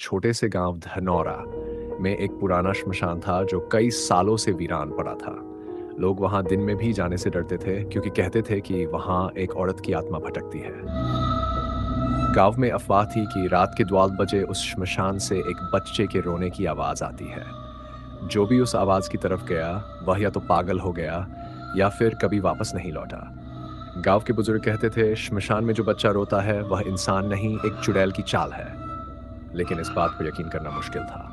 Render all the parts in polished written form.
छोटे से गांव धनौरा में एक पुराना श्मशान था जो कई सालों से वीरान पड़ा था। लोग वहां दिन में भी जाने से डरते थे क्योंकि कहते थे कि वहां एक औरत की आत्मा भटकती है। गांव में अफवाह थी कि रात के 12 बजे उस श्मशान से एक बच्चे के रोने की आवाज आती है। जो भी उस आवाज की तरफ गया वह या तो पागल हो गया या फिर कभी वापस नहीं लौटा। गांव के बुजुर्ग कहते थे श्मशान में जो बच्चा रोता है वह इंसान नहीं, एक चुड़ैल की चाल है। लेकिन इस बात पर यकीन करना मुश्किल था।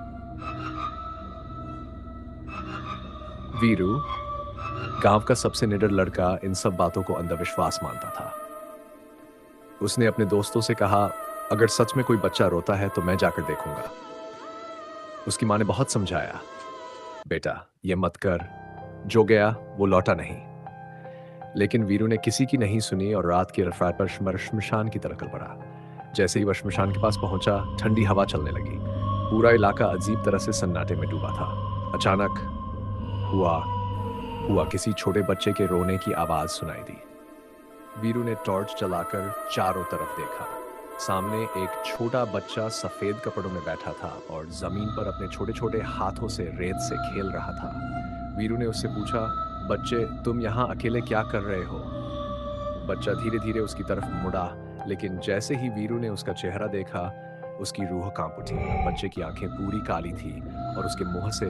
वीरू, गांव का सबसे निडर लड़का, इन सब बातों को अंधविश्वास मानता था। उसने अपने दोस्तों से कहा, अगर सच में कोई बच्चा रोता है तो मैं जाकर देखूंगा। उसकी माँ ने बहुत समझाया, बेटा ये मत कर। जो गया वो लौटा नहीं। लेकिन वीरू ने किसी की नहीं सुनी और रात की रफ्तार पर श्मशान की तरफ बढ़ा। जैसे ही वह श्मशान के पास पहुंचा, ठंडी हवा चलने लगी। पूरा इलाका अजीब तरह से सन्नाटे में डूबा था। अचानक हुआ हुआ किसी छोटे बच्चे के रोने की आवाज सुनाई दी। वीरू ने टॉर्च जलाकर चारों तरफ देखा। सामने एक छोटा बच्चा सफेद कपड़ों में बैठा था और जमीन पर अपने छोटे छोटे हाथों से रेत से खेल रहा था। वीरू ने उससे पूछा, बच्चे तुम यहाँ अकेले क्या कर रहे हो? बच्चा धीरे धीरे उसकी तरफ मुड़ा, लेकिन जैसे ही वीरू ने उसका चेहरा देखा, उसकी रूह कांप उठी। बच्चे की आंखें पूरी काली थी और उसके मुंह से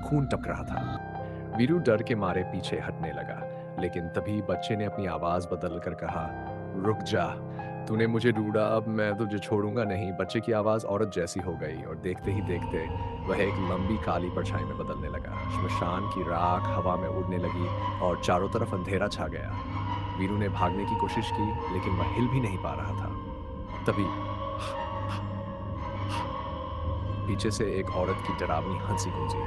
खून टपक रहा था। वीरू डर के मारे पीछे हटने लगा, लेकिन तभी बच्चे ने अपनी आवाज बदलकर कहा, रुक जा, तूने मुझे ढूंढा, अब मैं तुझे छोड़ूंगा नहीं। बच्चे की आवाज औरत जैसी हो गई और देखते ही देखते वह एक लंबी काली परछाई में बदलने लगा। श्मशान की राख हवा में उड़ने लगी और चारों तरफ अंधेरा छा गया। वीरू ने भागने की कोशिश की, लेकिन वह हिल भी नहीं पा रहा था। तभी पीछे से एक औरत की डरावनी हंसी गूंजी।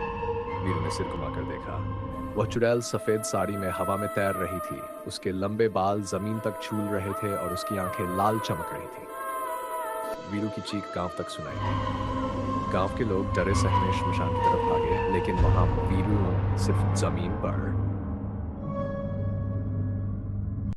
वीरू ने सिर घुमाकर देखा। वह चुड़ैल सफेद साड़ी में हवा में तैर रही थी। उसके लंबे बाल जमीन तक छूल रहे थे और उसकी आंखें लाल चमक रही थी। वीरू की चीख गांव तक सुनाई दी। गांव के लोग डरे सहमे श्मशान की तरफ भागे, लेकिन वहां वीरू सिर्फ जमीन पर